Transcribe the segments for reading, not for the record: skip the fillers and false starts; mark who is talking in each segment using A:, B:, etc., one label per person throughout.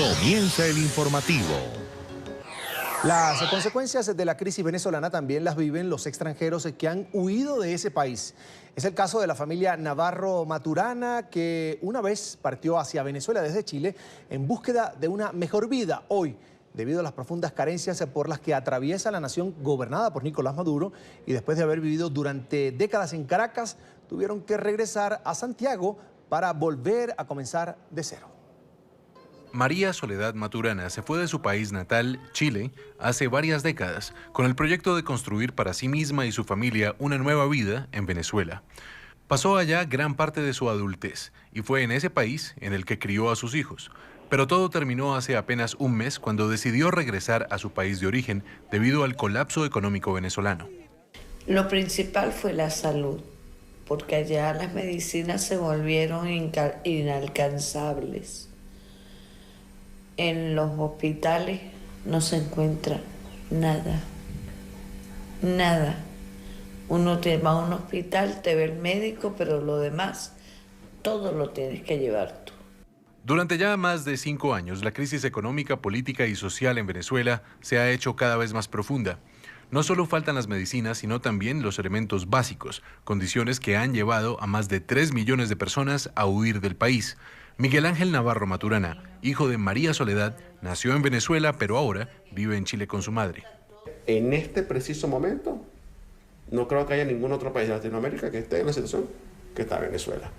A: Comienza el informativo.
B: Las consecuencias de la crisis venezolana también las viven los extranjeros que han huido de ese país. Es el caso de la familia Navarro Maturana, que una vez partió hacia Venezuela desde Chile en búsqueda de una mejor vida. Hoy, debido a las profundas carencias por las que atraviesa la nación gobernada por Nicolás Maduro y después de haber vivido durante décadas en Caracas, tuvieron que regresar a Santiago para volver a comenzar de cero.
C: María Soledad Maturana se fue de su país natal, Chile, hace varias décadas, con el proyecto de construir para sí misma y su familia una nueva vida en Venezuela. Pasó allá gran parte de su adultez y fue en ese país en el que crió a sus hijos. Pero todo terminó hace apenas un mes cuando decidió regresar a su país de origen debido al colapso económico venezolano.
D: Lo principal fue la salud, porque allá las medicinas se volvieron inalcanzables. En los hospitales no se encuentra nada, nada. Uno te va a un hospital, te ve el médico, pero lo demás, todo lo tienes que llevar tú.
C: Durante ya más de 5 años, la crisis económica, política y social en Venezuela se ha hecho cada vez más profunda. No solo faltan las medicinas, sino también los elementos básicos, condiciones que han llevado a más de 3 millones de personas a huir del país. Miguel Ángel Navarro Maturana, hijo de María Soledad, nació en Venezuela, pero ahora vive en Chile con su madre.
E: En este preciso momento, no creo que haya ningún otro país de Latinoamérica que esté en la situación que está Venezuela.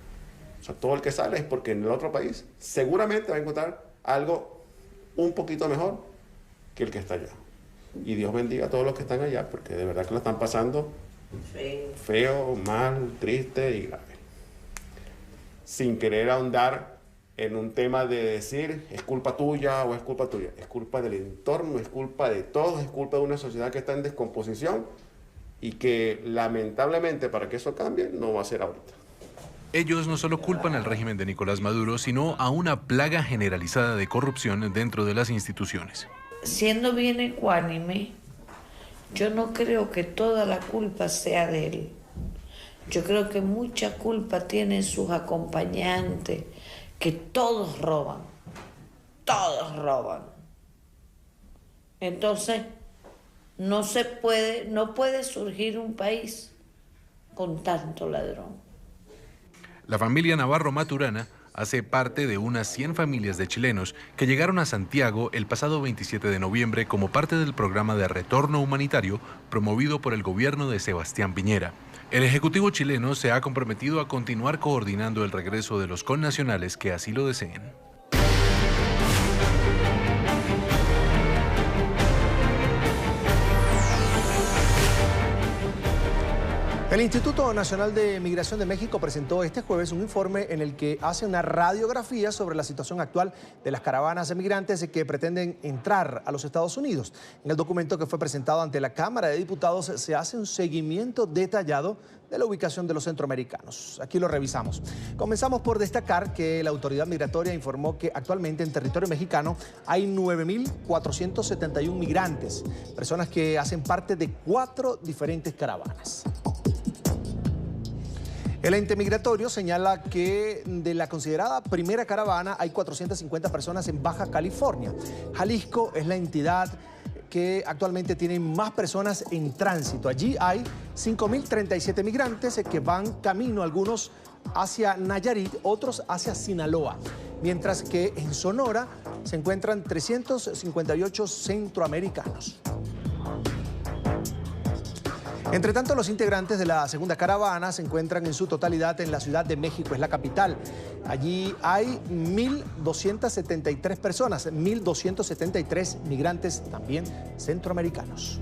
E: O sea, todo el que sale es porque en el otro país seguramente va a encontrar algo un poquito mejor que el que está allá. Y Dios bendiga a todos los que están allá, porque de verdad que lo están pasando feo, mal, triste y grave. Sin querer ahondar en un tema de decir es culpa tuya o es culpa tuya. Es culpa del entorno, es culpa de todos, es culpa de una sociedad que está en descomposición y que lamentablemente para que eso cambie no va a ser ahorita.
C: Ellos no solo culpan al régimen de Nicolás Maduro, sino a una plaga generalizada de corrupción dentro de las instituciones.
D: Siendo bien ecuánime, yo no creo que toda la culpa sea de él. Yo creo que mucha culpa tienen sus acompañantes, que todos roban. Entonces, no puede surgir un país con tanto ladrón.
C: La familia Navarro Maturana hace parte de unas 100 familias de chilenos que llegaron a Santiago el pasado 27 de noviembre como parte del programa de retorno humanitario promovido por el gobierno de Sebastián Piñera. El Ejecutivo chileno se ha comprometido a continuar coordinando el regreso de los connacionales que así lo deseen.
B: El Instituto Nacional de Migración de México presentó este jueves un informe en el que hace una radiografía sobre la situación actual de las caravanas de migrantes que pretenden entrar a los Estados Unidos. En el documento que fue presentado ante la Cámara de Diputados se hace un seguimiento detallado de la ubicación de los centroamericanos. Aquí lo revisamos. Comenzamos por destacar que la autoridad migratoria informó que actualmente en territorio mexicano hay 9.471 migrantes, personas que hacen parte de 4 diferentes caravanas. El ente migratorio señala que de la considerada primera caravana hay 450 personas en Baja California. Jalisco es la entidad que actualmente tiene más personas en tránsito. Allí hay 5.037 migrantes que van camino, algunos hacia Nayarit, otros hacia Sinaloa. Mientras que en Sonora se encuentran 358 centroamericanos. Entre tanto, los integrantes de la segunda caravana se encuentran en su totalidad en la Ciudad de México, es la capital. Allí hay 1.273 personas, 1.273 migrantes también centroamericanos.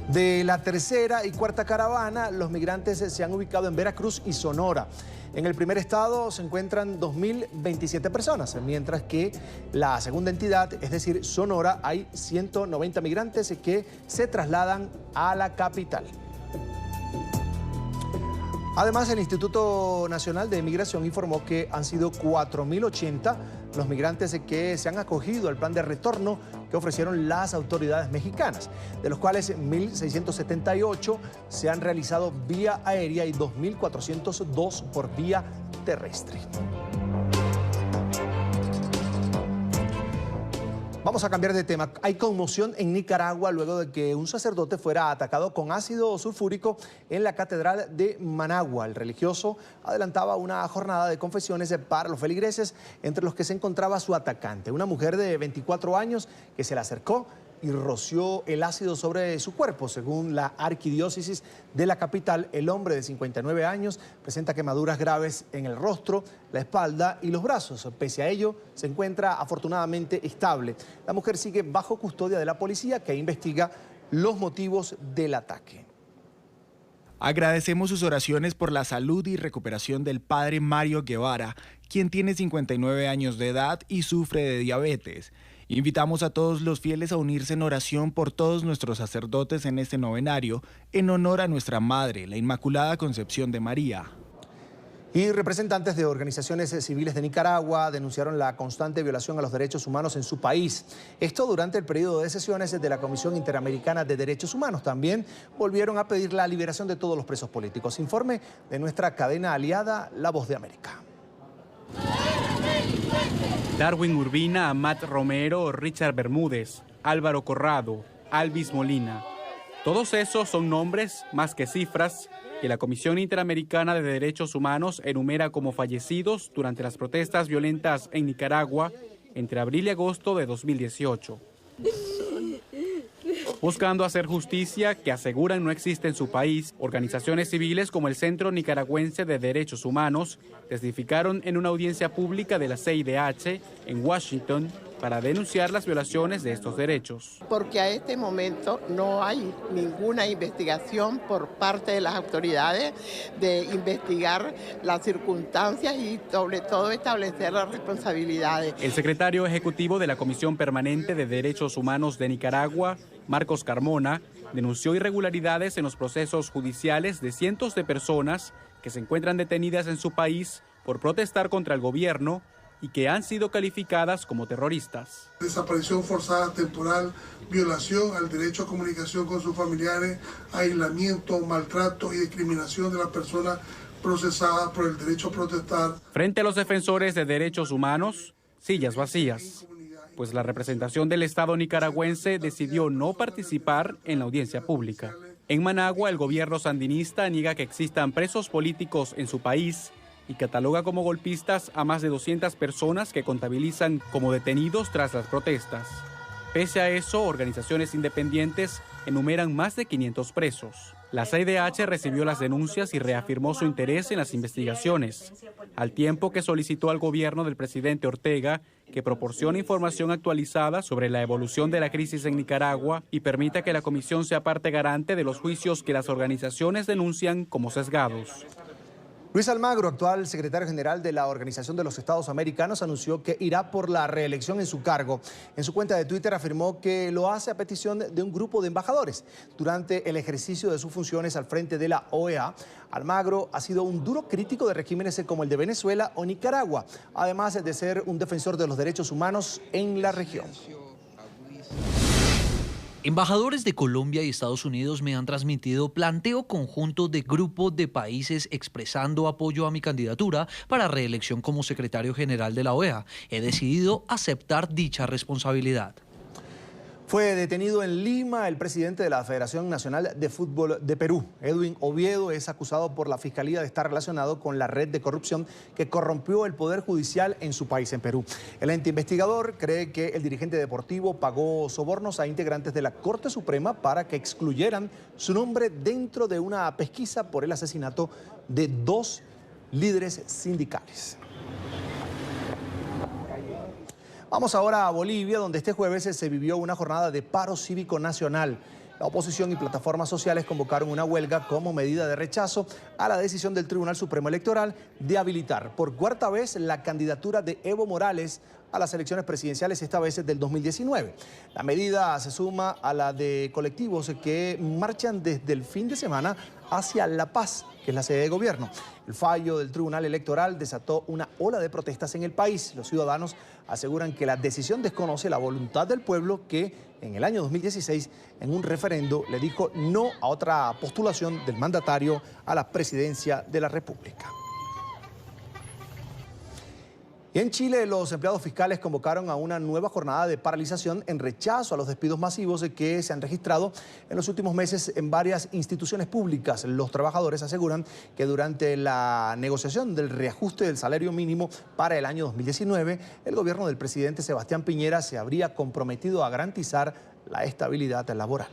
B: De la tercera y cuarta caravana, los migrantes se han ubicado en Veracruz y Sonora. En el primer estado se encuentran 2.027 personas, mientras que la segunda entidad, es decir, Sonora, hay 190 migrantes que se trasladan a la capital. Además, el Instituto Nacional de Migración informó que han sido 4.080 los migrantes que se han acogido al plan de retorno que ofrecieron las autoridades mexicanas, de los cuales 1.678 se han realizado vía aérea y 2.402 por vía terrestre. Vamos a cambiar de tema. Hay conmoción en Nicaragua luego de que un sacerdote fuera atacado con ácido sulfúrico en la catedral de Managua. El religioso adelantaba una jornada de confesiones para los feligreses, entre los que se encontraba su atacante, una mujer de 24 años que se le acercó y roció el ácido sobre su cuerpo. Según la arquidiócesis de la capital, el hombre de 59 años presenta quemaduras graves en el rostro, la espalda y los brazos. Pese a ello, se encuentra afortunadamente estable. La mujer sigue bajo custodia de la policía, que investiga los motivos del ataque.
F: Agradecemos sus oraciones por la salud y recuperación del padre Mario Guevara, quien tiene 59 años de edad y sufre de diabetes. Invitamos a todos los fieles a unirse en oración por todos nuestros sacerdotes en este novenario, en honor a nuestra Madre, la Inmaculada Concepción de María.
B: Y representantes de organizaciones civiles de Nicaragua denunciaron la constante violación a los derechos humanos en su país. Esto durante el periodo de sesiones de la Comisión Interamericana de Derechos Humanos. También volvieron a pedir la liberación de todos los presos políticos. Informe de nuestra cadena aliada, La Voz de América.
G: Darwin Urbina, Amat Romero, Richard Bermúdez, Álvaro Corrado, Alvis Molina. Todos esos son nombres más que cifras que la Comisión Interamericana de Derechos Humanos enumera como fallecidos durante las protestas violentas en Nicaragua entre abril y agosto de 2018. Buscando hacer justicia que aseguran no existe en su país, organizaciones civiles como el Centro Nicaragüense de Derechos Humanos testificaron en una audiencia pública de la CIDH en Washington para denunciar las violaciones de estos derechos.
H: Porque a este momento no hay ninguna investigación por parte de las autoridades de investigar las circunstancias y sobre todo establecer las responsabilidades.
G: El secretario ejecutivo de la Comisión Permanente de Derechos Humanos de Nicaragua, Marcos Carmona, denunció irregularidades en los procesos judiciales de cientos de personas que se encuentran detenidas en su país por protestar contra el gobierno y que han sido calificadas como terroristas.
I: Desaparición forzada temporal, violación al derecho a comunicación con sus familiares, aislamiento, maltrato y discriminación de las personas procesadas por el derecho a protestar.
G: Frente a los defensores de derechos humanos, sillas vacías, pues la representación del Estado nicaragüense decidió no participar en la audiencia pública. En Managua, el gobierno sandinista niega que existan presos políticos en su país y cataloga como golpistas a más de 200 personas que contabilizan como detenidos tras las protestas. Pese a eso, organizaciones independientes enumeran más de 500 presos. La CIDH recibió las denuncias y reafirmó su interés en las investigaciones, al tiempo que solicitó al gobierno del presidente Ortega que proporcione información actualizada sobre la evolución de la crisis en Nicaragua y permita que la comisión sea parte garante de los juicios que las organizaciones denuncian como sesgados.
B: Luis Almagro, actual secretario general de la Organización de los Estados Americanos, anunció que irá por la reelección en su cargo. En su cuenta de Twitter afirmó que lo hace a petición de un grupo de embajadores. Durante el ejercicio de sus funciones al frente de la OEA, Almagro ha sido un duro crítico de regímenes como el de Venezuela o Nicaragua, además de ser un defensor de los derechos humanos en la región.
J: Embajadores de Colombia y Estados Unidos me han transmitido planteo conjunto de grupos de países expresando apoyo a mi candidatura para reelección como secretario general de la OEA. He decidido aceptar dicha responsabilidad.
B: Fue detenido en Lima el presidente de la Federación Nacional de Fútbol de Perú. Edwin Oviedo es acusado por la Fiscalía de estar relacionado con la red de corrupción que corrompió el Poder Judicial en su país, en Perú. El ente investigador cree que el dirigente deportivo pagó sobornos a integrantes de la Corte Suprema para que excluyeran su nombre dentro de una pesquisa por el asesinato de 2 líderes sindicales. Vamos ahora a Bolivia, donde este jueves se vivió una jornada de paro cívico nacional. La oposición y plataformas sociales convocaron una huelga como medida de rechazo a la decisión del Tribunal Supremo Electoral de habilitar por cuarta vez la candidatura de Evo Morales a las elecciones presidenciales, esta vez del 2019. La medida se suma a la de colectivos que marchan desde el fin de semana hacia La Paz, que es la sede de gobierno. El fallo del Tribunal Electoral desató una ola de protestas en el país. Los ciudadanos aseguran que la decisión desconoce la voluntad del pueblo que en el año 2016, en un referendo, le dijo no a otra postulación del mandatario a la presidencia de la República. Y en Chile, los empleados fiscales convocaron a una nueva jornada de paralización en rechazo a los despidos masivos que se han registrado en los últimos meses en varias instituciones públicas. Los trabajadores aseguran que durante la negociación del reajuste del salario mínimo para el año 2019, el gobierno del presidente Sebastián Piñera se habría comprometido a garantizar la estabilidad laboral.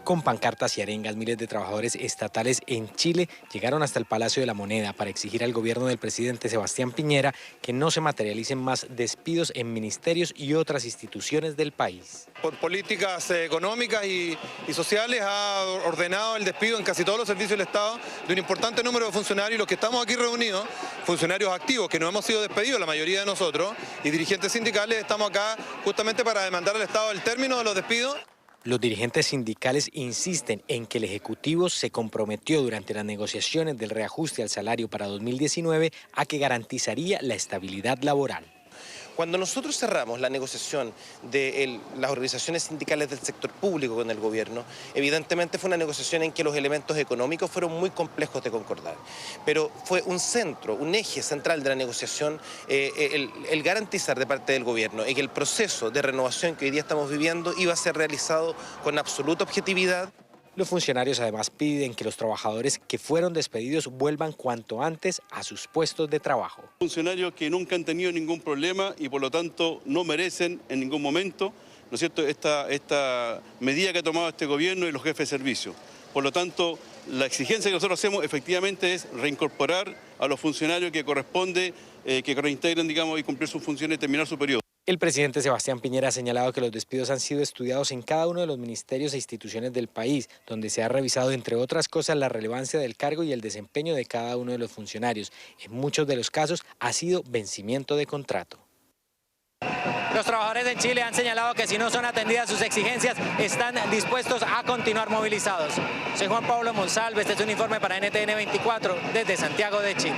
K: Con pancartas y arengas, miles de trabajadores estatales en Chile llegaron hasta el Palacio de la Moneda para exigir al gobierno del presidente Sebastián Piñera que no se materialicen más despidos en ministerios y otras instituciones del país.
L: Por políticas económicas y sociales ha ordenado el despido en casi todos los servicios del Estado de un importante número de funcionarios. Los que estamos aquí reunidos, funcionarios activos que no hemos sido despedidos, la mayoría de nosotros, y dirigentes sindicales, estamos acá justamente para demandar al Estado el término de los despidos.
K: Los dirigentes sindicales insisten en que el Ejecutivo se comprometió durante las negociaciones del reajuste al salario para 2019 a que garantizaría la estabilidad laboral.
M: Cuando nosotros cerramos la negociación de las organizaciones sindicales del sector público con el gobierno, evidentemente fue una negociación en que los elementos económicos fueron muy complejos de concordar. Pero fue un centro, un eje central de la negociación el garantizar de parte del gobierno que el proceso de renovación que hoy día estamos viviendo iba a ser realizado con absoluta objetividad.
K: Los funcionarios además piden que los trabajadores que fueron despedidos vuelvan cuanto antes a sus puestos de trabajo.
N: Funcionarios que nunca han tenido ningún problema y por lo tanto no merecen en ningún momento, ¿no es cierto?, esta medida que ha tomado este gobierno y los jefes de servicio. Por lo tanto, la exigencia que nosotros hacemos efectivamente es reincorporar a los funcionarios que corresponde que reintegren, digamos, y cumplir sus funciones y terminar su periodo.
K: El presidente Sebastián Piñera ha señalado que los despidos han sido estudiados en cada uno de los ministerios e instituciones del país, donde se ha revisado, entre otras cosas, la relevancia del cargo y el desempeño de cada uno de los funcionarios. En muchos de los casos ha sido vencimiento de contrato.
O: Los trabajadores de Chile han señalado que si no son atendidas sus exigencias, están dispuestos a continuar movilizados. Soy Juan Pablo Monsalve, este es un informe para NTN 24 desde Santiago de Chile.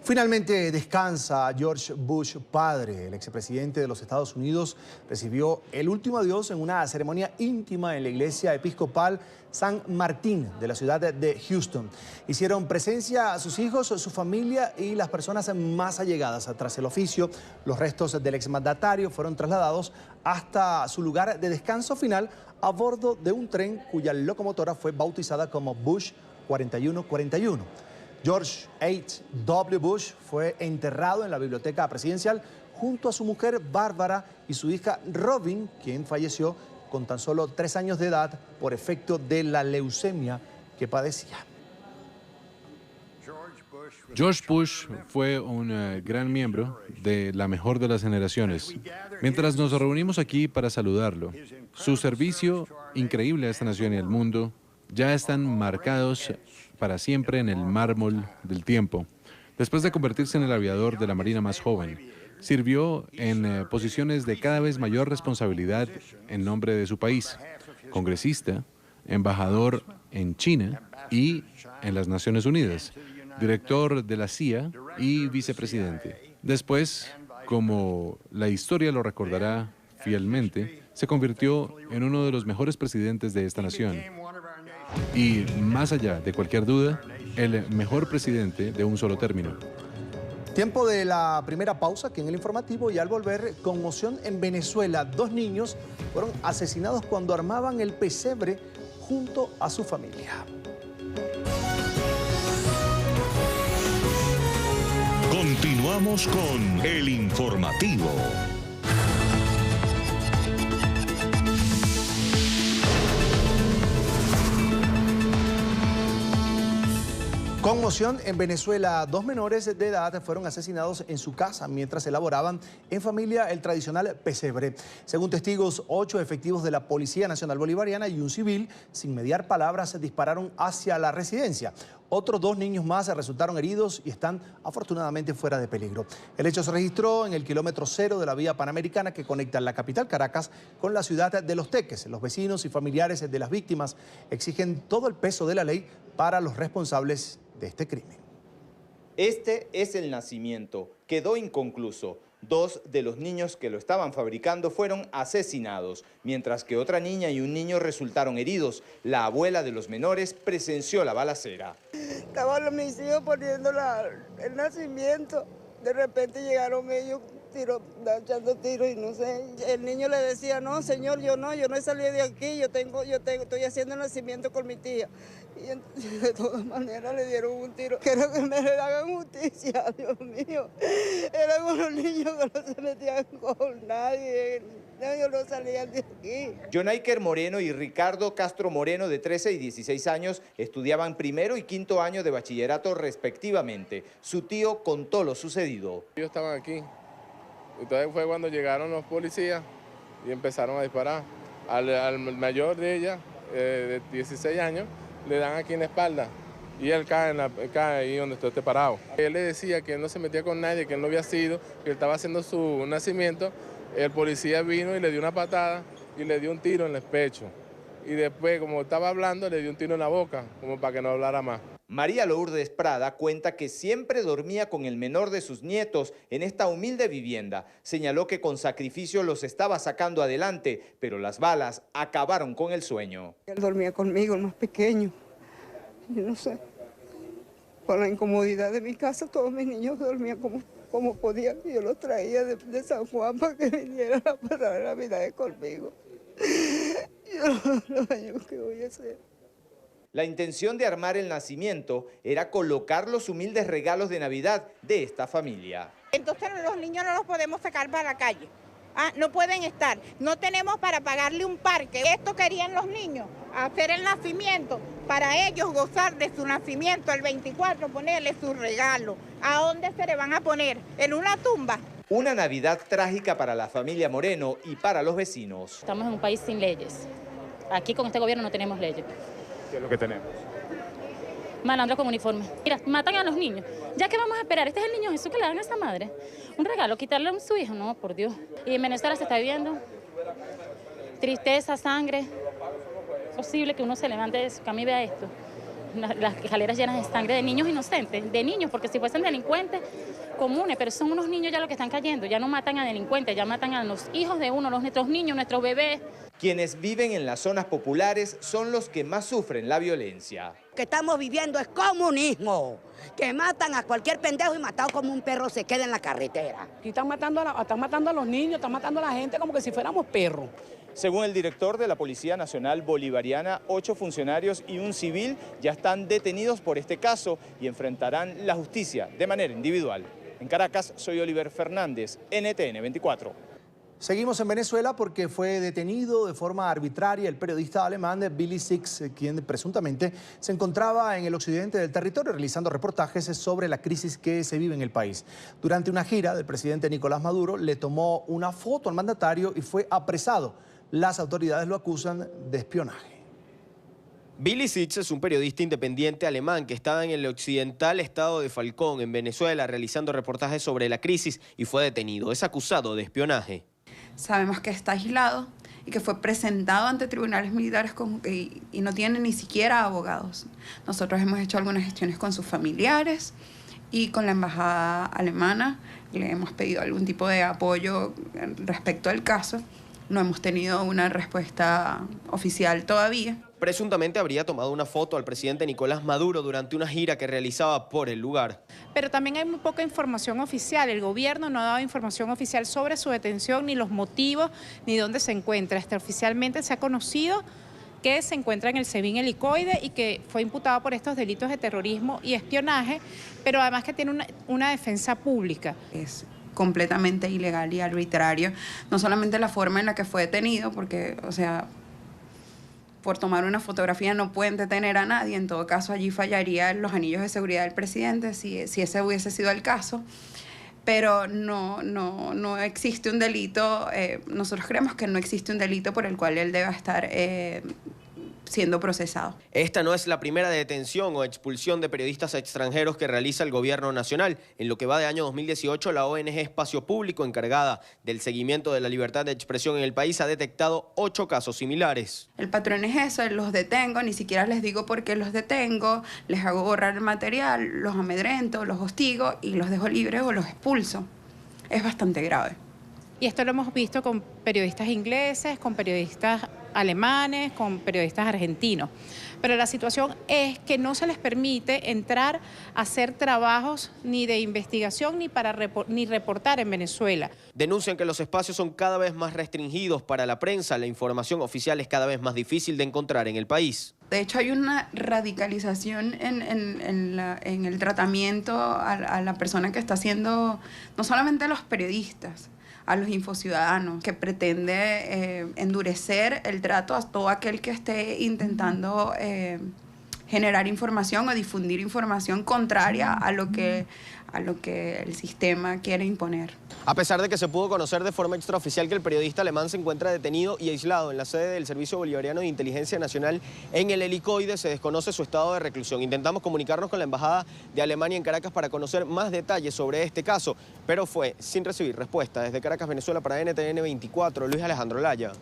B: Finalmente descansa George Bush padre. El expresidente de los Estados Unidos recibió el último adiós en una ceremonia íntima en la iglesia episcopal San Martín de la ciudad de Houston. Hicieron presencia a sus hijos, su familia y las personas más allegadas. Tras el oficio, los restos del exmandatario fueron trasladados hasta su lugar de descanso final a bordo de un tren cuya locomotora fue bautizada como Bush 4141. George H.W. Bush fue enterrado en la biblioteca presidencial junto a su mujer Bárbara y su hija Robin, quien falleció con tan solo 3 años de edad por efecto de la leucemia que padecía.
C: George Bush fue un gran miembro de la mejor de las generaciones. Mientras nos reunimos aquí para saludarlo, su servicio increíble a esta nación y al mundo ya están marcados para siempre en el mármol del tiempo. Después de convertirse en el aviador de la Marina más joven, sirvió en posiciones de cada vez mayor responsabilidad en nombre de su país: congresista, embajador en China y en las Naciones Unidas, director de la CIA y vicepresidente. Después, como la historia lo recordará fielmente, se convirtió en uno de los mejores presidentes de esta nación. Y, más allá de cualquier duda, el mejor presidente de un solo término.
B: Tiempo de la primera pausa aquí en el informativo, y al volver, conmoción en Venezuela. 2 niños fueron asesinados cuando armaban el pesebre junto a su familia.
A: Continuamos con el informativo.
B: Conmoción en Venezuela. 2 menores de edad fueron asesinados en su casa mientras elaboraban en familia el tradicional pesebre. Según testigos, 8 efectivos de la Policía Nacional Bolivariana y un civil, sin mediar palabras, dispararon hacia la residencia. Otros 2 niños más resultaron heridos y están afortunadamente fuera de peligro. El hecho se registró en el kilómetro 0 de la vía panamericana que conecta la capital Caracas con la ciudad de Los Teques. Los vecinos y familiares de las víctimas exigen todo el peso de la ley para los responsables de este crimen.
P: Este es el nacimiento. Quedó inconcluso. 2 de los niños que lo estaban fabricando fueron asesinados, mientras que otra niña y un niño resultaron heridos. La abuela de los menores presenció la balacera.
Q: Estaban mis hijos poniendo el nacimiento De repente llegaron ellos echando tiros y no sé. El niño le decía, no, señor, yo no he salido de aquí, estoy haciendo el nacimiento con mi tía. Y de todas maneras le dieron un tiro. Quiero que me le hagan justicia, Dios mío. Eran unos niños que no se metían con nadie. Ellos no salían de aquí.
P: Jonaiker Moreno y Ricardo Castro Moreno, de 13 y 16 años, estudiaban primero y quinto año de bachillerato respectivamente. Su tío contó lo sucedido.
R: Ellos estaban aquí. Entonces fue cuando llegaron los policías y empezaron a disparar. Al mayor de ella, de 16 años, le dan aquí en la espalda y él cae ahí donde estoy parado. Él le decía que él no se metía con nadie, que él no había sido, que él estaba haciendo su nacimiento. El policía vino y le dio una patada y le dio un tiro en el pecho. Y después, como estaba hablando, le dio un tiro en la boca, como para que no hablara más.
P: María Lourdes Prada cuenta que siempre dormía con el menor de sus nietos en esta humilde vivienda. Señaló que con sacrificio los estaba sacando adelante, pero las balas acabaron con el sueño.
Q: Él dormía conmigo, el más pequeño. Yo no sé, con la incomodidad de mi casa, todos mis niños dormían como podían. Yo los traía de San Juan para que vinieran a pasar la Navidad conmigo. Yo no sé qué voy a hacer.
P: La intención de armar el nacimiento era colocar los humildes regalos de Navidad de esta familia.
S: Entonces los niños no los podemos sacar para la calle. No pueden estar. No tenemos para pagarle un parque. Esto querían los niños, hacer el nacimiento, para ellos gozar de su nacimiento el 24, ponerle su regalo. ¿A dónde se le van a poner? ¿En una tumba?
P: Una Navidad trágica para la familia Moreno y para los vecinos.
T: Estamos en un país sin leyes. Aquí con este gobierno no tenemos leyes.
P: ¿Qué es lo que tenemos?
T: Malandros con uniforme. Mira, matan a los niños. ¿Ya qué vamos a esperar? Este es el niño Jesús que le dan a esa madre. Un regalo, quitarle a su hijo. No, por Dios. Y en Venezuela se está viviendo tristeza, sangre. Es posible que uno se levante de su cama y vea esto. Las escaleras llenas de sangre de niños inocentes. De niños, porque si fuesen delincuentes comunes, pero son unos niños ya los que están cayendo. Ya no matan a delincuentes, ya matan a los hijos de uno, nuestros niños, nuestros bebés.
P: Quienes viven en las zonas populares son los que más sufren la violencia.
U: Lo que estamos viviendo es comunismo, que matan a cualquier pendejo y matado como un perro se queda en la carretera.
V: Aquí están matando a los niños, están matando a la gente como que si fuéramos perros.
P: Según el director de la Policía Nacional Bolivariana, 8 funcionarios y un civil ya están detenidos por este caso y enfrentarán la justicia de manera individual. En Caracas, soy Oliver Fernández, NTN 24.
B: Seguimos en Venezuela porque fue detenido de forma arbitraria el periodista alemán Billy Six, quien presuntamente se encontraba en el occidente del territorio realizando reportajes sobre la crisis que se vive en el país. Durante una gira del presidente Nicolás Maduro le tomó una foto al mandatario y fue apresado. Las autoridades lo acusan de espionaje.
W: Billy Six es un periodista independiente alemán que estaba en el occidental estado de Falcón, en Venezuela, realizando reportajes sobre la crisis y fue detenido. Es acusado de espionaje.
X: Sabemos que está aislado y que fue presentado ante tribunales militares y no tiene ni siquiera abogados. Nosotros hemos hecho algunas gestiones con sus familiares y con la embajada alemana. Le hemos pedido algún tipo de apoyo respecto al caso. No hemos tenido una respuesta oficial todavía.
W: Presuntamente habría tomado una foto al presidente Nicolás Maduro durante una gira que realizaba por el lugar.
Y: Pero también hay muy poca información oficial. El gobierno no ha dado información oficial sobre su detención, ni los motivos, ni dónde se encuentra. Oficialmente se ha conocido que se encuentra en el SEBIN helicoide y que fue imputado por estos delitos de terrorismo y espionaje, pero además que tiene una defensa pública.
X: Es completamente ilegal y arbitrario, no solamente la forma en la que fue detenido, porque, o sea, por tomar una fotografía no pueden detener a nadie. En todo caso, allí fallarían los anillos de seguridad del presidente si ese hubiese sido el caso. Pero no existe un delito. Nosotros creemos que no existe un delito por el cual él deba estar siendo procesado.
W: Esta no es la primera detención o expulsión de periodistas extranjeros que realiza el gobierno nacional. En lo que va de año 2018, la ONG Espacio Público, encargada del seguimiento de la libertad de expresión en el país, ha detectado 8 casos similares.
X: El patrón es eso, los detengo, ni siquiera les digo por qué los detengo, les hago borrar el material, los amedrento, los hostigo y los dejo libres o los expulso. Es bastante grave.
Y: Y esto lo hemos visto con periodistas ingleses, con periodistas alemanes, con periodistas argentinos. pero la situación es que no se les permite entrar a hacer trabajos ni de investigación ni reportar en Venezuela.
W: Denuncian que los espacios son cada vez más restringidos para la prensa, la información oficial es cada vez más difícil de encontrar en el país.
X: De hecho, hay una radicalización en el tratamiento a la persona que está haciendo, no solamente a los periodistas, a los infociudadanos, que pretende endurecer el trato a todo aquel que esté intentando generar información o difundir información contraria a lo que el sistema quiere imponer.
W: A pesar de que se pudo conocer de forma extraoficial que el periodista alemán se encuentra detenido y aislado en la sede del Servicio Bolivariano de Inteligencia Nacional en el Helicoide, se desconoce su estado de reclusión. Intentamos comunicarnos con la Embajada de Alemania en Caracas para conocer más detalles sobre este caso, pero fue sin recibir respuesta. Desde Caracas, Venezuela, para NTN 24, Luis Alejandro Laya.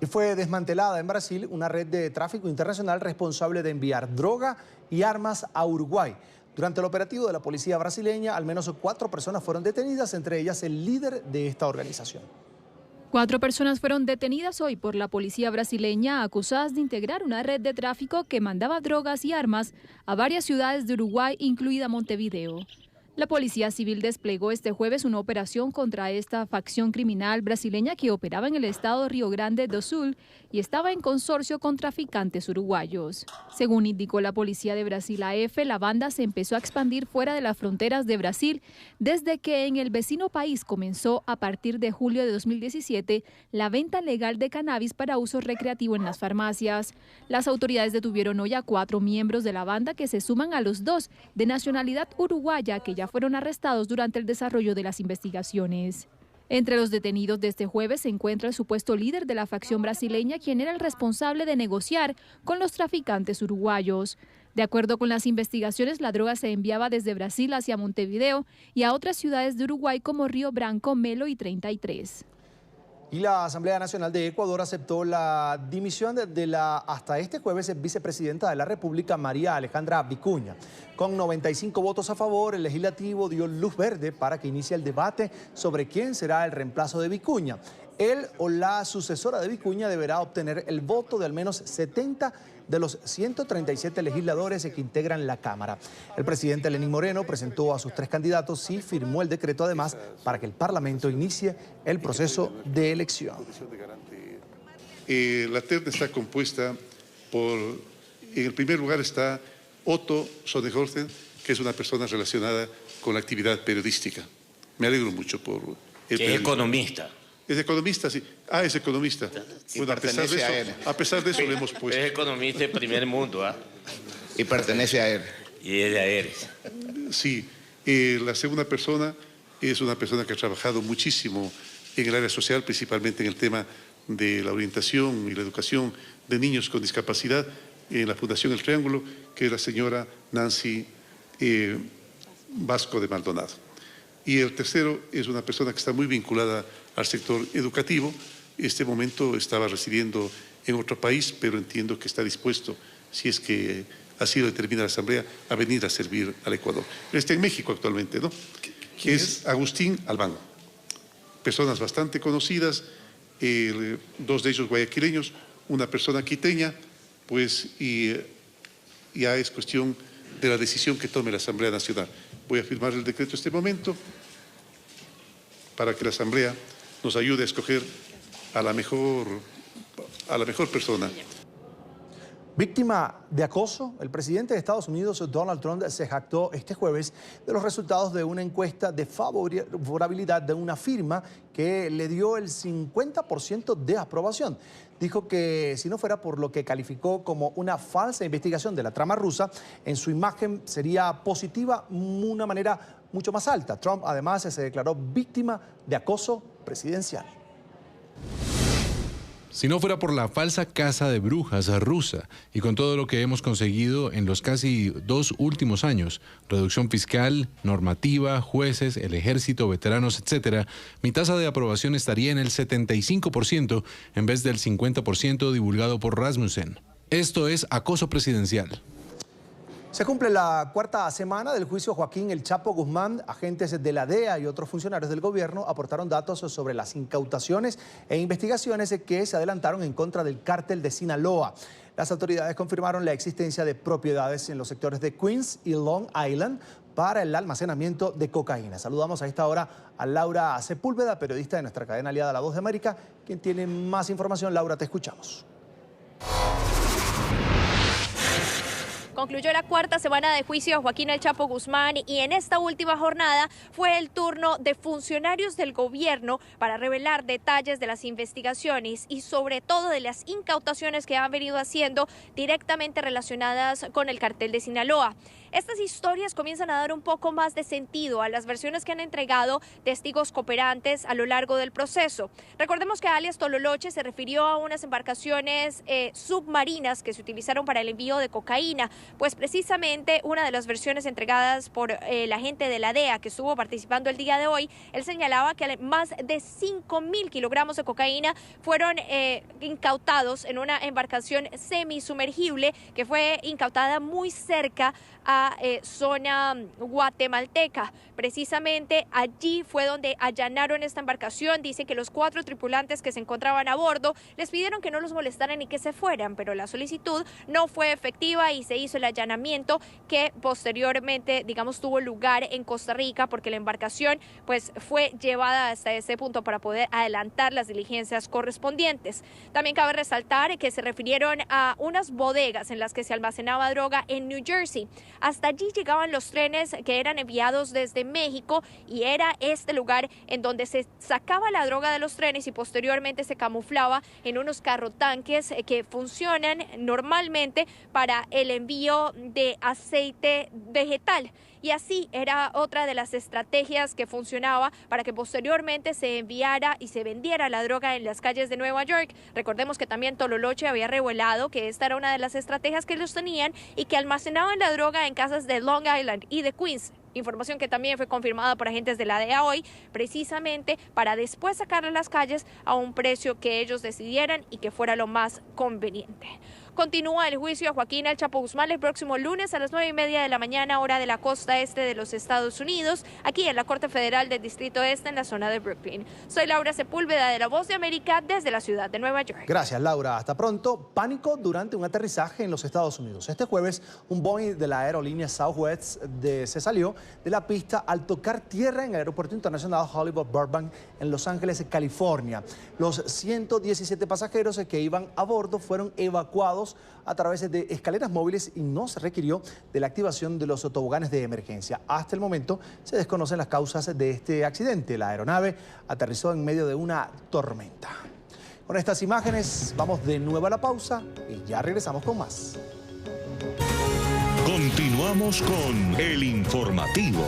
B: Y fue desmantelada en Brasil una red de tráfico internacional responsable de enviar droga y armas a Uruguay. Durante el operativo de la policía brasileña, al menos 4 personas fueron detenidas, entre ellas el líder de esta organización.
D: 4 personas fueron detenidas hoy por la policía brasileña acusadas de integrar una red de tráfico que mandaba drogas y armas a varias ciudades de Uruguay, incluida Montevideo. La Policía Civil desplegó este jueves una operación contra esta facción criminal brasileña que operaba en el estado de Río Grande do Sul y estaba en consorcio con traficantes uruguayos. Según indicó la Policía de Brasil AF, la banda se empezó a expandir fuera de las fronteras de Brasil desde que en el vecino país comenzó a partir de julio de 2017 la venta legal de cannabis para uso recreativo en las farmacias. Las autoridades detuvieron hoy a 4 miembros de la banda que se suman a los 2 de nacionalidad uruguaya que ya fueron arrestados durante el desarrollo de las investigaciones. Entre los detenidos de este jueves se encuentra el supuesto líder de la facción brasileña, quien era el responsable de negociar con los traficantes uruguayos. De acuerdo con las investigaciones, la droga se enviaba desde Brasil hacia Montevideo y a otras ciudades de Uruguay como Río Branco, Melo y 33.
B: Y la Asamblea Nacional de Ecuador aceptó la dimisión de la hasta este jueves vicepresidenta de la República, María Alejandra Vicuña. Con 95 votos a favor, el legislativo dio luz verde para que inicie el debate sobre quién será el reemplazo de Vicuña. Él o la sucesora de Vicuña deberá obtener el voto de al menos 70 de los 137 legisladores que integran la Cámara. El presidente Lenín Moreno presentó a sus 3 candidatos y firmó el decreto además para que el Parlamento inicie el proceso de elección.
E: La terna está compuesta por, en el primer lugar está Otto Sonnenhorsten, que es una persona relacionada con la actividad periodística. Me alegro mucho por el
F: que es economista.
E: Es economista, sí. Ah, es economista. Bueno, a pesar de eso le hemos puesto.
F: Es economista de primer mundo, ¿ah?
H: Y pertenece a él.
F: Y es de Aeres.
E: Sí. La segunda persona es una persona que ha trabajado muchísimo en el área social, principalmente en el tema de la orientación y la educación de niños con discapacidad en la Fundación El Triángulo, que es la señora Nancy Vasco de Maldonado. Y el tercero es una persona que está muy vinculada al sector educativo. En este momento estaba residiendo en otro país, pero entiendo que está dispuesto, si es que así lo determina la Asamblea, a venir a servir al Ecuador. Él está en México actualmente, ¿no? Que es Agustín Albán. Personas bastante conocidas, 2 de ellos guayaquileños, una persona quiteña, pues y ya es cuestión de la decisión que tome la Asamblea Nacional. Voy a firmar el decreto en este momento para que la Asamblea nos ayude a escoger a la mejor persona.
B: Víctima de acoso, el presidente de Estados Unidos, Donald Trump, se jactó este jueves de los resultados de una encuesta de favorabilidad de una firma que le dio el 50% de aprobación. Dijo que si no fuera por lo que calificó como una falsa investigación de la trama rusa, en su imagen sería positiva de una manera mucho más alta. Trump además se declaró víctima de acoso presidencial.
C: Si no fuera por la falsa casa de brujas rusa y con todo lo que hemos conseguido en los casi 2 últimos años, reducción fiscal, normativa, jueces, el ejército, veteranos, etc., mi tasa de aprobación estaría en el 75% en vez del 50% divulgado por Rasmussen. Esto es acoso presidencial.
B: Se cumple la 4ª semana del juicio Joaquín El Chapo Guzmán. Agentes de la DEA y otros funcionarios del gobierno aportaron datos sobre las incautaciones e investigaciones que se adelantaron en contra del cártel de Sinaloa. Las autoridades confirmaron la existencia de propiedades en los sectores de Queens y Long Island para el almacenamiento de cocaína. Saludamos a esta hora a Laura Sepúlveda, periodista de nuestra cadena aliada La Voz de América, quien tiene más información. Laura, te escuchamos.
G: Concluyó la cuarta semana de juicio a Joaquín El Chapo Guzmán y en esta última jornada fue el turno de funcionarios del gobierno para revelar detalles de las investigaciones y sobre todo de las incautaciones que han venido haciendo directamente relacionadas con el cartel de Sinaloa. Estas historias comienzan a dar un poco más de sentido a las versiones que han entregado testigos cooperantes a lo largo del proceso. Recordemos que alias Tololoche se refirió a unas embarcaciones submarinas que se utilizaron para el envío de cocaína, pues precisamente una de las versiones entregadas por el agente de la DEA que estuvo participando el día de hoy, él señalaba que más de 5.000 kilogramos de cocaína fueron incautados en una embarcación semisumergible que fue incautada muy cerca a zona guatemalteca. Precisamente allí fue donde allanaron esta embarcación. Dice que los 4 tripulantes que se encontraban a bordo les pidieron que no los molestaran y que se fueran, pero la solicitud no fue efectiva y se hizo el allanamiento que posteriormente, digamos, tuvo lugar en Costa Rica porque la embarcación pues fue llevada hasta ese punto para poder adelantar las diligencias correspondientes. También cabe resaltar que se refirieron a unas bodegas en las que se almacenaba droga en New Jersey. Hasta allí llegaban los trenes que eran enviados desde México y era este lugar en donde se sacaba la droga de los trenes y posteriormente se camuflaba en unos carrotanques que funcionan normalmente para el envío de aceite vegetal. Y así era otra de las estrategias que funcionaba para que posteriormente se enviara y se vendiera la droga en las calles de Nueva York. Recordemos que también Tololoche había revelado que esta era una de las estrategias que ellos tenían y que almacenaban la droga en casas de Long Island y de Queens. Información que también fue confirmada por agentes de la DEA hoy, precisamente para después sacarla a las calles a un precio que ellos decidieran y que fuera lo más conveniente. Continúa el juicio a Joaquín El Chapo Guzmán el próximo lunes a las 9:30 de la mañana, hora de la costa este de los Estados Unidos, aquí en la Corte Federal del Distrito Este en la zona de Brooklyn. Soy Laura Sepúlveda de La Voz de América desde la ciudad de Nueva York.
B: Gracias, Laura. Hasta pronto. Pánico durante un aterrizaje en los Estados Unidos. Este jueves, un Boeing de la aerolínea Southwest se salió de la pista al tocar tierra en el Aeropuerto Internacional Hollywood Burbank en Los Ángeles, California. Los 117 pasajeros que iban a bordo fueron evacuados a través de escaleras móviles y no se requirió de la activación de los toboganes de emergencia. Hasta el momento se desconocen las causas de este accidente. La aeronave aterrizó en medio de una tormenta. Con estas imágenes vamos de nuevo a la pausa y ya regresamos con más.
A: Continuamos con el informativo.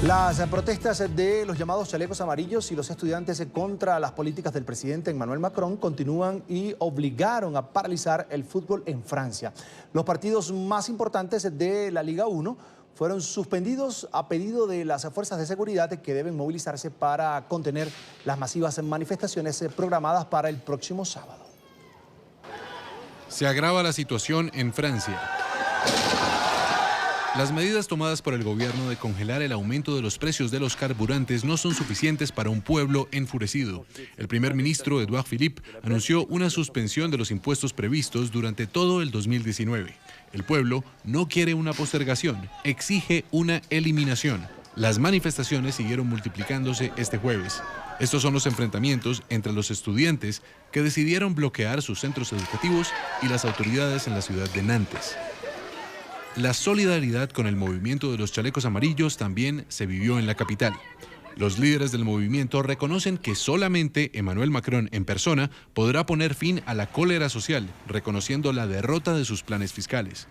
B: Las protestas de los llamados chalecos amarillos y los estudiantes contra las políticas del presidente Emmanuel Macron continúan y obligaron a paralizar el fútbol en Francia. Los partidos más importantes de la Liga 1 fueron suspendidos a pedido de las fuerzas de seguridad que deben movilizarse para contener las masivas manifestaciones programadas para el próximo sábado.
C: Se agrava la situación en Francia. Las medidas tomadas por el gobierno de congelar el aumento de los precios de los carburantes no son suficientes para un pueblo enfurecido. El primer ministro, Edouard Philippe, anunció una suspensión de los impuestos previstos durante todo el 2019. El pueblo no quiere una postergación, exige una eliminación. Las manifestaciones siguieron multiplicándose este jueves. Estos son los enfrentamientos entre los estudiantes que decidieron bloquear sus centros educativos y las autoridades en la ciudad de Nantes. La solidaridad con el movimiento de los chalecos amarillos también se vivió en la capital. Los líderes del movimiento reconocen que solamente Emmanuel Macron en persona podrá poner fin a la cólera social, reconociendo la derrota de sus planes fiscales.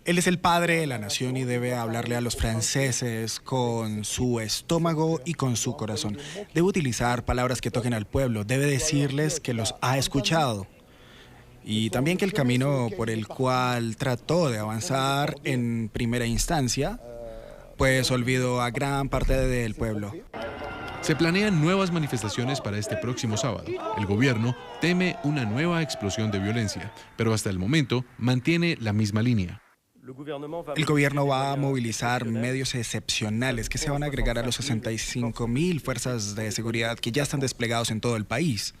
I: Él es el padre de la nación y debe hablarle a los franceses con su estómago y con su corazón. Debe utilizar palabras que toquen al pueblo, debe decirles que los ha escuchado. Y también que el camino por el cual trató de avanzar en primera instancia, pues olvidó a gran parte del pueblo.
C: Se planean nuevas manifestaciones para este próximo sábado. El gobierno teme una nueva explosión de violencia, pero hasta el momento mantiene la misma línea.
I: El gobierno va a movilizar medios excepcionales que se van a agregar a los 65.000 fuerzas de seguridad que ya están desplegados en todo el país.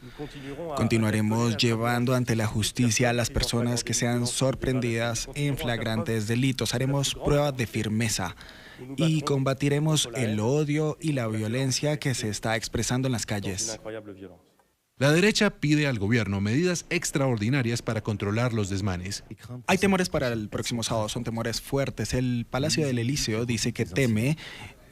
I: Continuaremos llevando ante la justicia a las personas que sean sorprendidas en flagrantes delitos. Haremos pruebas de firmeza y combatiremos el odio y la violencia que se está expresando en las calles.
C: La derecha pide al gobierno medidas extraordinarias para controlar los desmanes.
I: Hay temores para el próximo sábado, son temores fuertes. El Palacio del Elíseo dice que teme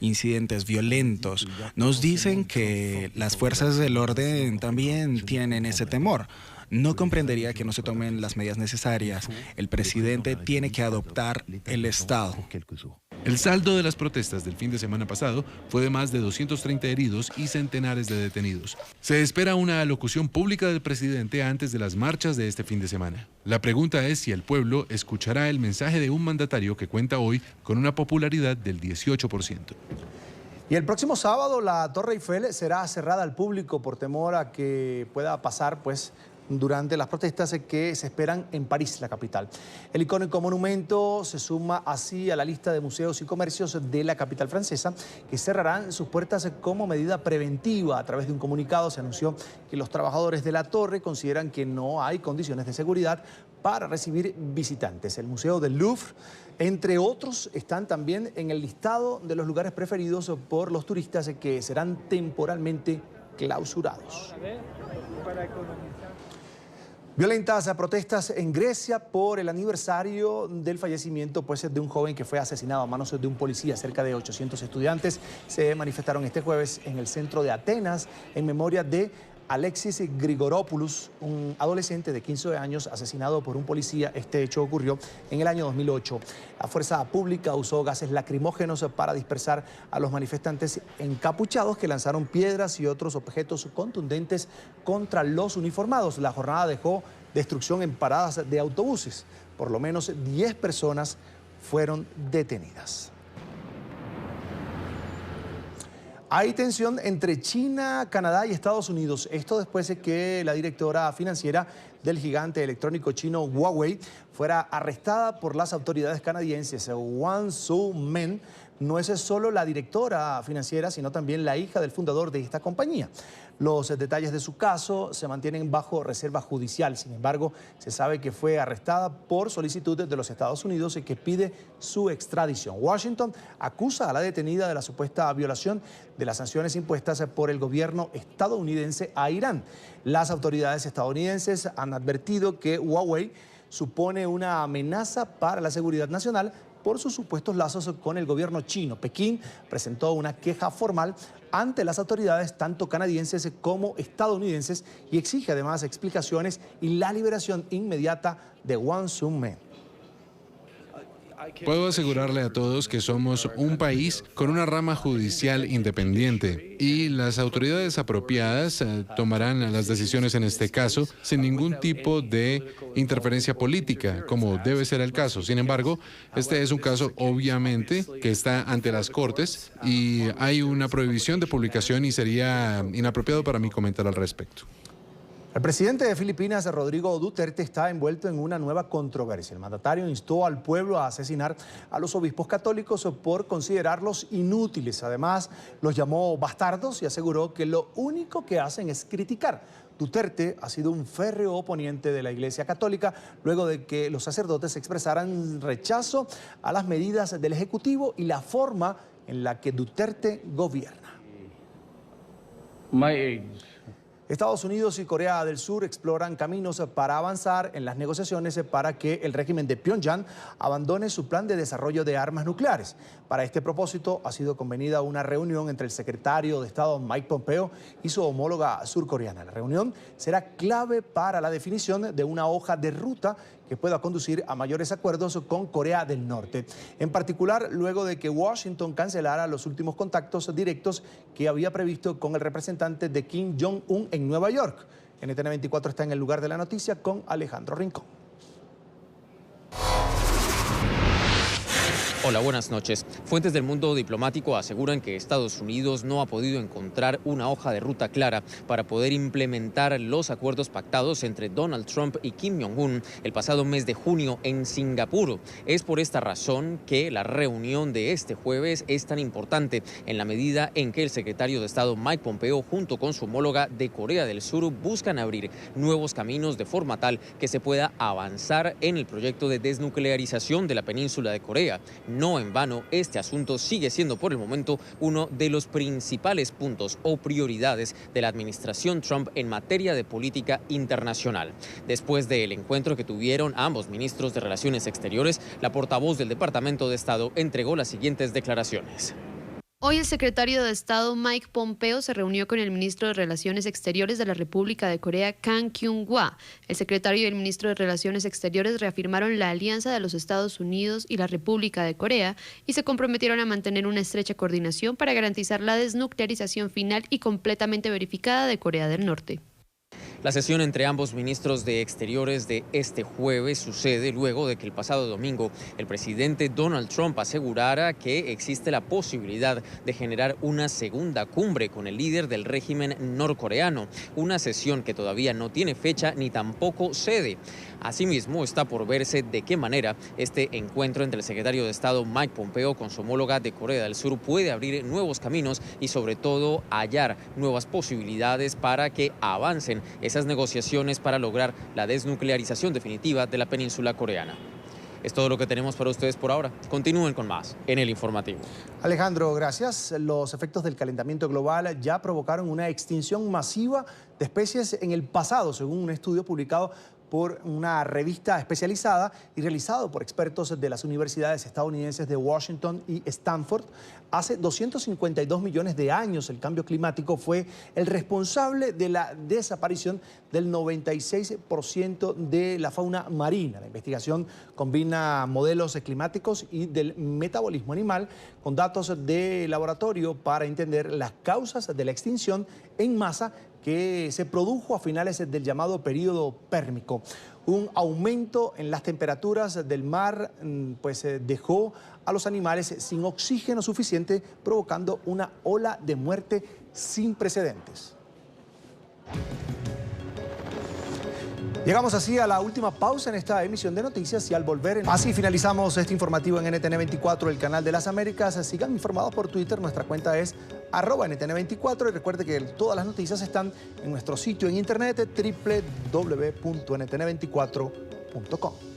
I: incidentes violentos. Nos dicen que las fuerzas del orden también tienen ese temor. No comprendería que no se tomen las medidas necesarias. El presidente tiene que adoptar el Estado.
C: El saldo de las protestas del fin de semana pasado fue de más de 230 heridos y centenares de detenidos. Se espera una alocución pública del presidente antes de las marchas de este fin de semana. La pregunta es si el pueblo escuchará el mensaje de un mandatario que cuenta hoy con una popularidad del 18%.
B: Y el próximo sábado la Torre Eiffel será cerrada al público por temor a que pueda pasar, durante las protestas que se esperan en París, la capital. El icónico monumento se suma así a la lista de museos y comercios de la capital francesa que cerrarán sus puertas como medida preventiva. A través de un comunicado se anunció que los trabajadores de la torre consideran que no hay condiciones de seguridad para recibir visitantes. El Museo del Louvre, entre otros, están también en el listado de los lugares preferidos por los turistas que serán temporalmente clausurados. Violentas protestas en Grecia por el aniversario del fallecimiento de un joven que fue asesinado a manos de un policía. Cerca de 800 estudiantes se manifestaron este jueves en el centro de Atenas en memoria de Alexis Grigoropoulos, un adolescente de 15 años asesinado por un policía. Este hecho ocurrió en el año 2008. La fuerza pública usó gases lacrimógenos para dispersar a los manifestantes encapuchados que lanzaron piedras y otros objetos contundentes contra los uniformados. La jornada dejó destrucción en paradas de autobuses. Por lo menos 10 personas fueron detenidas. Hay tensión entre China, Canadá y Estados Unidos. Esto después de que la directora financiera del gigante electrónico chino Huawei fuera arrestada por las autoridades canadienses. Wang Shoumen no es solo la directora financiera, sino también la hija del fundador de esta compañía. Los detalles de su caso se mantienen bajo reserva judicial. Sin embargo, se sabe que fue arrestada por solicitud de los Estados Unidos y que pide su extradición. Washington acusa a la detenida de la supuesta violación de las sanciones impuestas por el gobierno estadounidense a Irán. Las autoridades estadounidenses han advertido que Huawei supone una amenaza para la seguridad nacional por sus supuestos lazos con el gobierno chino. Pekín presentó una queja formal ante las autoridades tanto canadienses como estadounidenses y exige además explicaciones y la liberación inmediata de Wang Shoumen.
C: Puedo asegurarle a todos que somos un país con una rama judicial independiente y las autoridades apropiadas tomarán las decisiones en este caso sin ningún tipo de interferencia política, como debe ser el caso. Sin embargo, este es un caso obviamente que está ante las Cortes y hay una prohibición de publicación y sería inapropiado para mí comentar al respecto.
B: El presidente de Filipinas, Rodrigo Duterte, está envuelto en una nueva controversia. El mandatario instó al pueblo a asesinar a los obispos católicos por considerarlos inútiles. Además, los llamó bastardos y aseguró que lo único que hacen es criticar. Duterte ha sido un férreo oponente de la Iglesia Católica luego de que los sacerdotes expresaran rechazo a las medidas del Ejecutivo y la forma en la que Duterte gobierna. Estados Unidos y Corea del Sur exploran caminos para avanzar en las negociaciones para que el régimen de Pyongyang abandone su plan de desarrollo de armas nucleares. Para este propósito ha sido convenida una reunión entre el secretario de Estado Mike Pompeo y su homóloga surcoreana. La reunión será clave para la definición de una hoja de ruta que pueda conducir a mayores acuerdos con Corea del Norte. En particular, luego de que Washington cancelara los últimos contactos directos que había previsto con el representante de Kim Jong-un en Nueva York. NTN 24 está en el lugar de la noticia con Alejandro Rincón.
J: Hola, buenas noches. Fuentes del mundo diplomático aseguran que Estados Unidos no ha podido encontrar una hoja de ruta clara para poder implementar los acuerdos pactados entre Donald Trump y Kim Jong-un el pasado mes de junio en Singapur. Es por esta razón que la reunión de este jueves es tan importante, en la medida en que el secretario de Estado Mike Pompeo, junto con su homóloga de Corea del Sur, buscan abrir nuevos caminos de forma tal que se pueda avanzar en el proyecto de desnuclearización de la península de Corea. No en vano, este asunto sigue siendo por el momento uno de los principales puntos o prioridades de la administración Trump en materia de política internacional. Después del encuentro que tuvieron ambos ministros de Relaciones Exteriores, la portavoz del Departamento de Estado entregó las siguientes declaraciones.
K: Hoy el secretario de Estado Mike Pompeo se reunió con el ministro de Relaciones Exteriores de la República de Corea, Kang Kyung-hwa. El secretario y el ministro de Relaciones Exteriores reafirmaron la alianza de los Estados Unidos y la República de Corea y se comprometieron a mantener una estrecha coordinación para garantizar la desnuclearización final y completamente verificada de Corea del Norte.
J: La sesión entre ambos ministros de Exteriores de este jueves sucede luego de que el pasado domingo el presidente Donald Trump asegurara que existe la posibilidad de generar una segunda cumbre con el líder del régimen norcoreano, una sesión que todavía no tiene fecha ni tampoco sede. Asimismo, está por verse de qué manera este encuentro entre el secretario de Estado Mike Pompeo con su homóloga de Corea del Sur puede abrir nuevos caminos y sobre todo hallar nuevas posibilidades para que avancen esas negociaciones para lograr la desnuclearización definitiva de la península coreana. Es todo lo que tenemos para ustedes por ahora. Continúen con más en el informativo.
B: Alejandro, gracias. Los efectos del calentamiento global ya provocaron una extinción masiva de especies en el pasado, según un estudio publicado por una revista especializada y realizado por expertos de las universidades estadounidenses de Washington y Stanford. Hace 252 millones de años el cambio climático fue el responsable de la desaparición del 96% de la fauna marina. La investigación combina modelos climáticos y del metabolismo animal con datos de laboratorio para entender las causas de la extinción en masa que se produjo a finales del llamado período pérmico. Un aumento en las temperaturas del mar pues dejó a los animales sin oxígeno suficiente, provocando una ola de muerte sin precedentes. Llegamos así a la última pausa en esta emisión de noticias y al volver, así finalizamos este informativo en NTN 24, el canal de las Américas. Sigan informados por Twitter, nuestra cuenta es @NTN24 y recuerde que todas las noticias están en nuestro sitio en internet www.ntn24.com.